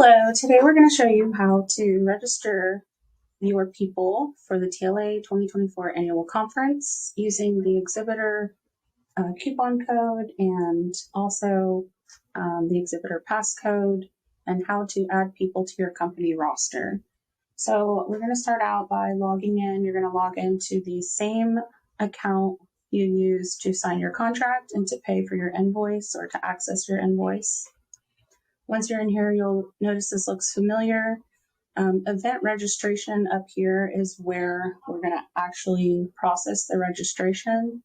Hello, today we're going to show you how to register your people for the TLA 2024 annual conference using the Exhibitor coupon code and also the Exhibitor passcode, and how to add people to your company roster. So we're going to start out by logging in. You're going to log into the same account you used to sign your contract and to pay for your invoice or to access your invoice. Once you're in here, you'll notice this looks familiar. Event registration up here is where we're going to actually process the registration.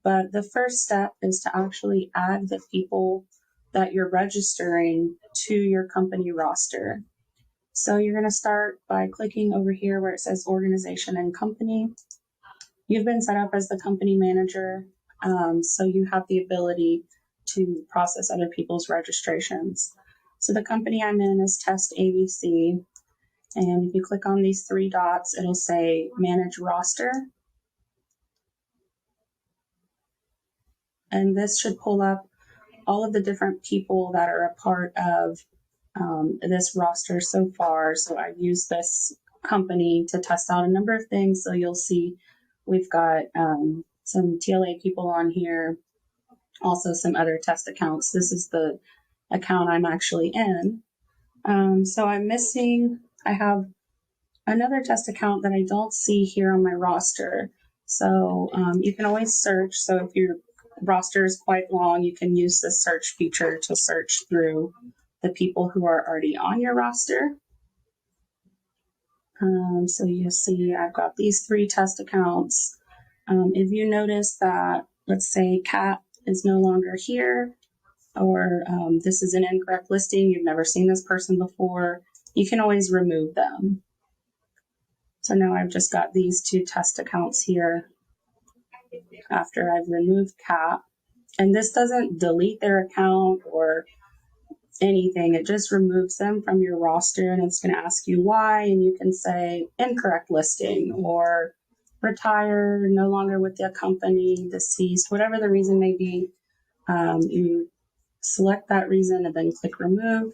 But the first step is to actually add the people that you're registering to your company roster. So you're going to start by clicking over here where it says organization and company. You've been set up as the company manager, so you have the ability to process other people's registrations. So the company I'm in is Test ABC, and if you click on these three dots, it'll say Manage Roster. And this should pull up all of the different people that are a part of this roster so far. So I've used this company to test out a number of things. So you'll see we've got some TLA people on here, also some other test accounts. This is the account I'm actually in. So I have another test account that I don't see here on my roster. So you can always search. So if your roster is quite long, you can use the search feature to search through the people who are already on your roster. So you'll see I've got these three test accounts. If you notice that, let's say Kat is no longer here, or this is an incorrect listing, you've never seen this person before, you can always remove them. So now I've just got these two test accounts here after I've removed Kat. And this doesn't delete their account or anything. It just removes them from your roster, and it's going to ask you why. And you can say incorrect listing or retire, no longer with the company, deceased, whatever the reason may be. You select that reason and then click remove.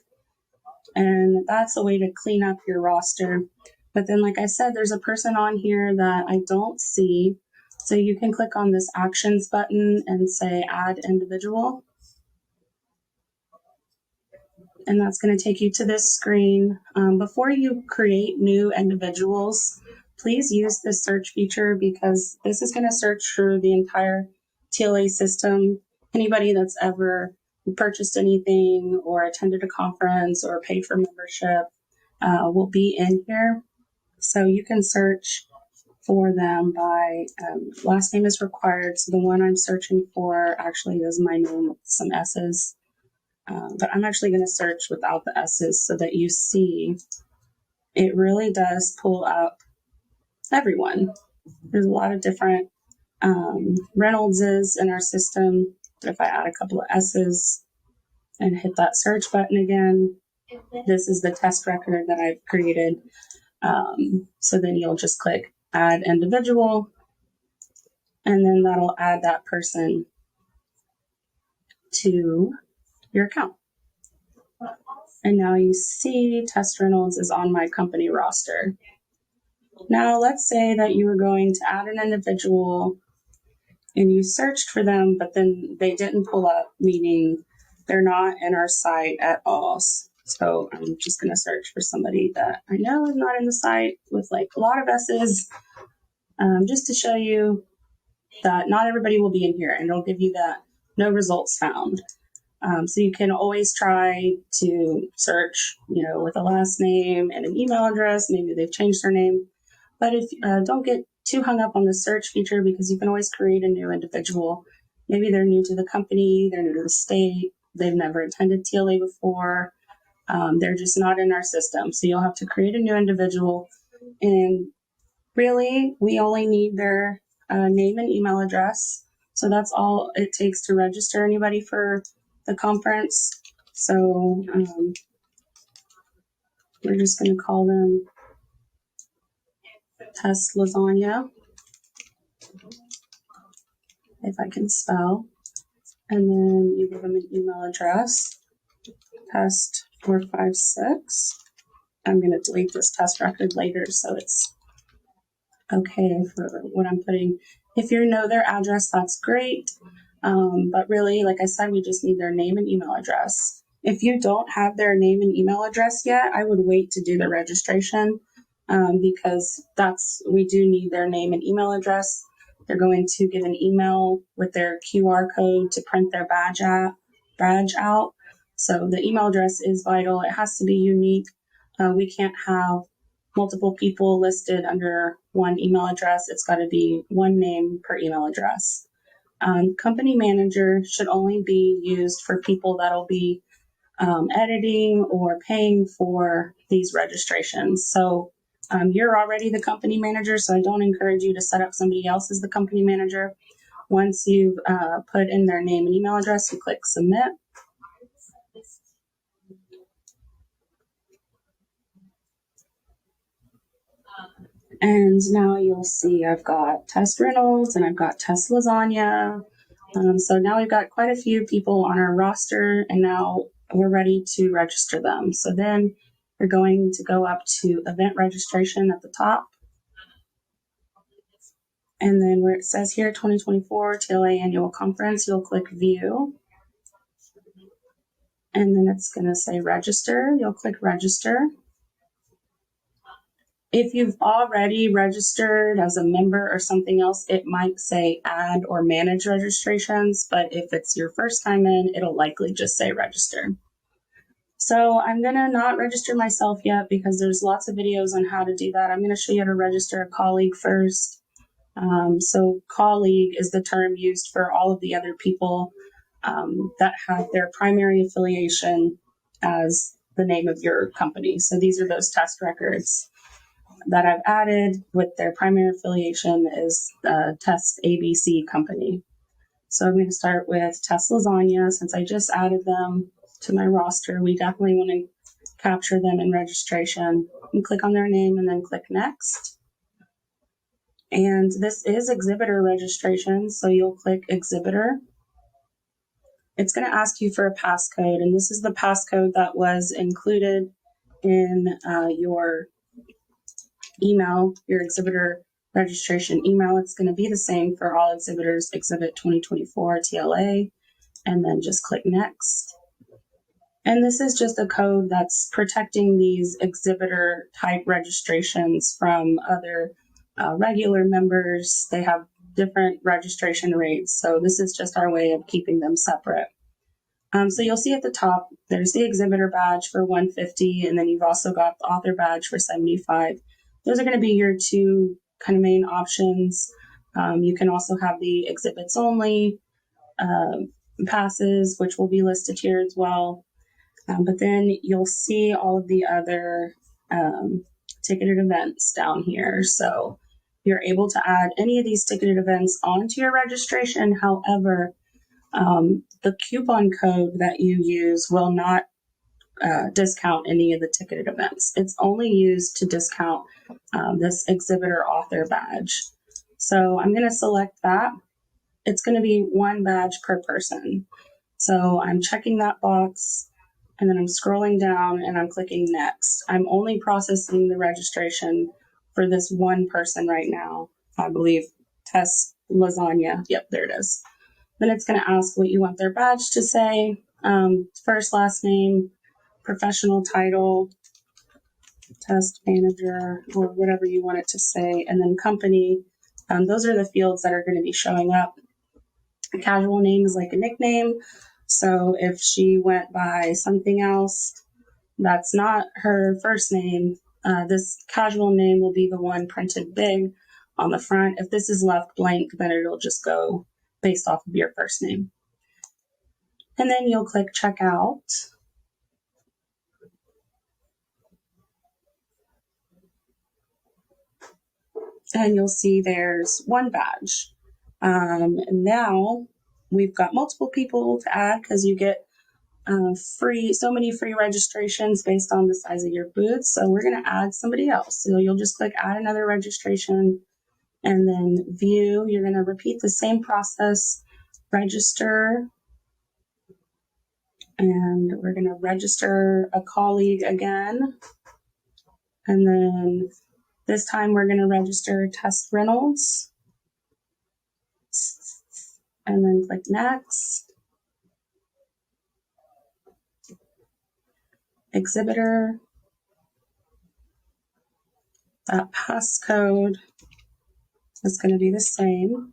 And that's a way to clean up your roster. But then, like I said, there's a person on here that I don't see. So you can click on this actions button and say add individual. And that's going to take you to this screen. Before you create new individuals, please use this search feature, because this is going to search through the entire TLA system. Anybody that's ever purchased anything or attended a conference or paid for membership will be in here. So you can search for them by last name is required. So the one I'm searching for actually is my name with some S's. But I'm actually going to search without the S's so that you see it really does pull up everyone. There's a lot of different Reynoldses in our system. If I add a couple of S's and hit that search button again, this is the test record that I've created. So then you'll just click add individual, and then that'll add that person to your account. And now you see Test Reynolds is on my company roster. Now let's say that you were going to add an individual and you searched for them, but then they didn't pull up, meaning they're not in our site at all. So I'm just going to search for somebody that I know is not in the site with like a lot of S's, just to show you that not everybody will be in here, and it'll give you that no results found. So you can always try to search, with a last name and an email address. Maybe they've changed their name. But if don't get too hung up on the search feature, because you can always create a new individual. Maybe they're new to the company, they're new to the state, they've never attended TLA before, they're just not in our system. So you'll have to create a new individual. And really, we only need their name and email address. So that's all it takes to register anybody for the conference. So we're just going to call them Test Lasagna, if I can spell. And then you give them an email address, Test 456. I'm going to delete this test record later so it's okay for what I'm putting. If you know their address, that's great. But really, like I said, we just need their name and email address. If you don't have their name and email address yet, I would wait to do the registration because we do need their name and email address. They're going to get an email with their QR code to print their badge out. So the email address is vital. It has to be unique. We can't have multiple people listed under one email address. It's got to be one name per email address. Company manager should only be used for people that'll be editing or paying for these registrations. So you're already the company manager, so I don't encourage you to set up somebody else as the company manager. Once you've put in their name and email address, you click submit. And now you'll see I've got Test Reynolds and I've got Test Lasagna. So now we've got quite a few people on our roster, and now we're ready to register them. So then we're going to go up to event registration at the top. And then where it says here 2024 TLA Annual Conference, you'll click View. And then it's going to say Register. You'll click Register. If you've already registered as a member or something else, it might say add or manage registrations, but if it's your first time in, it'll likely just say register. So I'm going to not register myself yet because there's lots of videos on how to do that. I'm going to show you how to register a colleague first. So colleague is the term used for all of the other people that have their primary affiliation as the name of your company. So these are those test records that I've added with their primary affiliation is Test ABC company. So I'm going to start with Test Lasagna. Since I just added them to my roster, we definitely want to capture them in registration. You click on their name and then click Next. And this is exhibitor registration, so you'll click Exhibitor. It's going to ask you for a passcode, and this is the passcode that was included in your email, your exhibitor registration email. It's going to be the same for all exhibitors, Exhibit 2024 TLA, and then just click Next. And this is just a code that's protecting these exhibitor type registrations from other regular members. They have different registration rates, so this is just our way of keeping them separate. So you'll see at the top, there's the exhibitor badge for $150, and then you've also got the author badge for $75. Those are going to be your two kind of main options. You can also have the exhibits only passes, which will be listed here as well. But then you'll see all of the other ticketed events down here. So you're able to add any of these ticketed events onto your registration. However, the coupon code that you use will not discount any of the ticketed events. It's only used to discount this exhibitor author badge. So I'm going to select that. It's going to be one badge per person. So I'm checking that box, and then I'm scrolling down and I'm clicking Next. I'm only processing the registration for this one person right now. I believe Test Lasagna. Yep, there it is. Then it's going to ask what you want their badge to say, first, last name, professional title, test manager, or whatever you want it to say, and then company. Those are the fields that are going to be showing up. A casual name is like a nickname. So if she went by something else that's not her first name, this casual name will be the one printed big on the front. If this is left blank, then it'll just go based off of your first name. And then you'll click checkout. And you'll see there's one badge. Now we've got multiple people to add because you get so many free registrations based on the size of your booth. So we're going to add somebody else. So you'll just click add another registration and then view. You're going to repeat the same process, register, And we're going to register a colleague again. And then this time we're going to register Test Reynolds. And then click Next. Exhibitor. That passcode is going to be the same.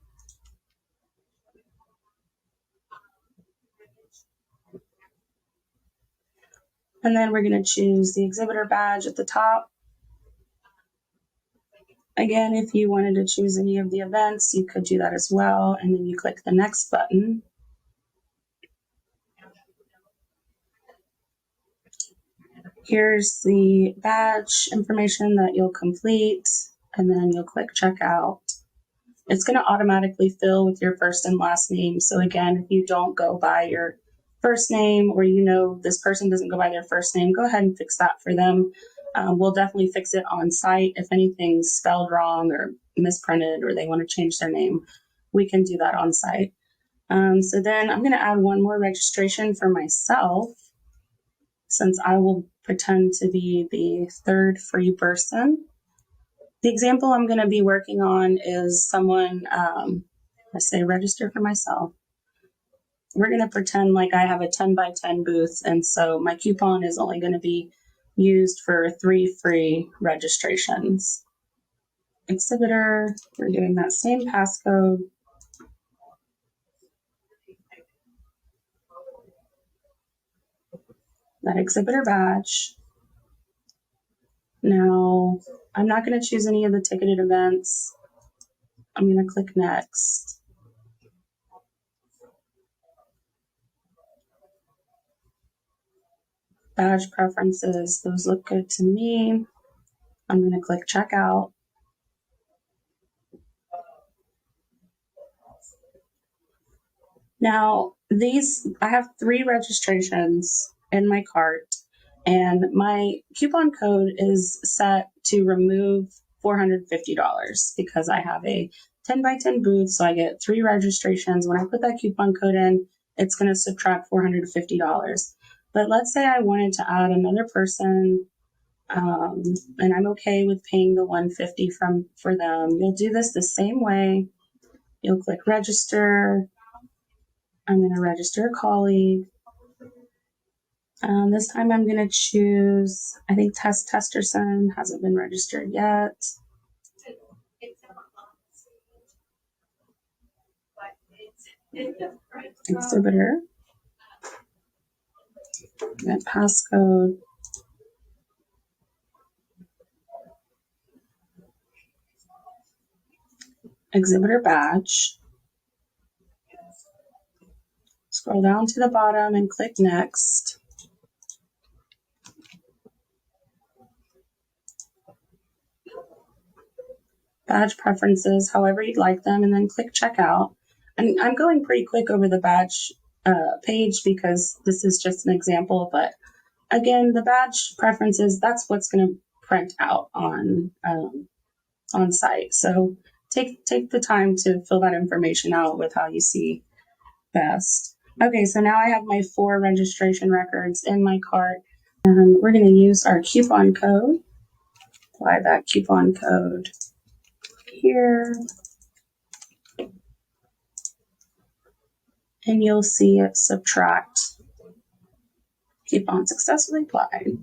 And then we're going to choose the exhibitor badge at the top. Again, if you wanted to choose any of the events, you could do that as well. And then you click the Next button. Here's the badge information that you'll complete, and then you'll click Checkout. It's going to automatically fill with your first and last name. So again, if you don't go by your first name, or you know this person doesn't go by their first name, go ahead and fix that for them. We'll definitely fix it on site. If anything's spelled wrong or misprinted, or they want to change their name, we can do that on site. So then I'm going to add one more registration for myself, since I will pretend to be the third free person. The example I'm going to be working on is someone, I say register for myself. We're going to pretend like I have a 10 by 10 booth, and so my coupon is only going to be used for 3 free registrations. Exhibitor, we're doing that same passcode. That exhibitor badge. Now, I'm not going to choose any of the ticketed events. I'm going to click Next. Badge preferences, those look good to me. I'm going to click Checkout. Now, I have 3 registrations in my cart, and my coupon code is set to remove $450 because I have a 10 by 10 booth, so I get 3 registrations. When I put that coupon code in, it's going to subtract $450. But let's say I wanted to add another person, and I'm okay with paying the $150 for them. You'll do this the same way. You'll click Register. I'm going to register a colleague. This time I'm going to choose, I think Testerson hasn't been registered yet. Exhibitor. That passcode. Exhibitor badge. Scroll down to the bottom and click Next. Badge preferences, however you'd like them, and then click Checkout. And I'm going pretty quick over the badge page because this is just an example, but again, the badge preferences, that's what's going to print out on site. So take the time to fill that information out with how you see best. Okay, so now I have my 4 registration records in my cart, and we're going to use our coupon code. Apply that coupon code here, and you'll see it subtract. Coupon successfully applied.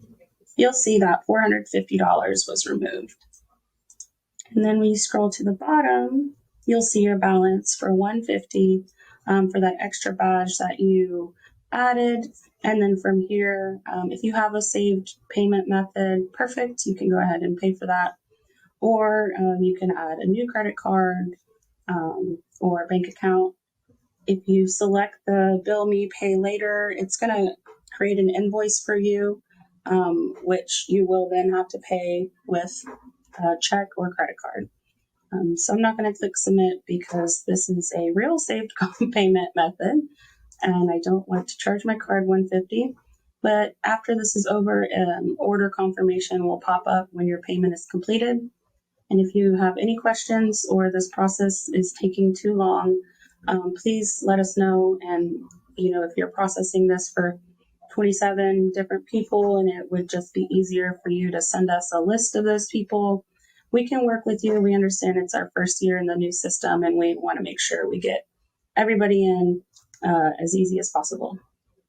You'll see that $450 was removed. And then when you scroll to the bottom, you'll see your balance for $150 for that extra badge that you added. And then from here, if you have a saved payment method, perfect, you can go ahead and pay for that. Or you can add a new credit card or bank account. If you select the Bill Me Pay Later, it's going to create an invoice for you, which you will then have to pay with a check or credit card. So I'm not going to click Submit because this is a real saved payment method, and I don't want to charge my card $150. But after this is over, order confirmation will pop up when your payment is completed. And if you have any questions or this process is taking too long, please let us know. And if you're processing this for 27 different people, and it would just be easier for you to send us a list of those people. We can work with you. We understand it's our first year in the new system, and we want to make sure we get everybody in as easy as possible.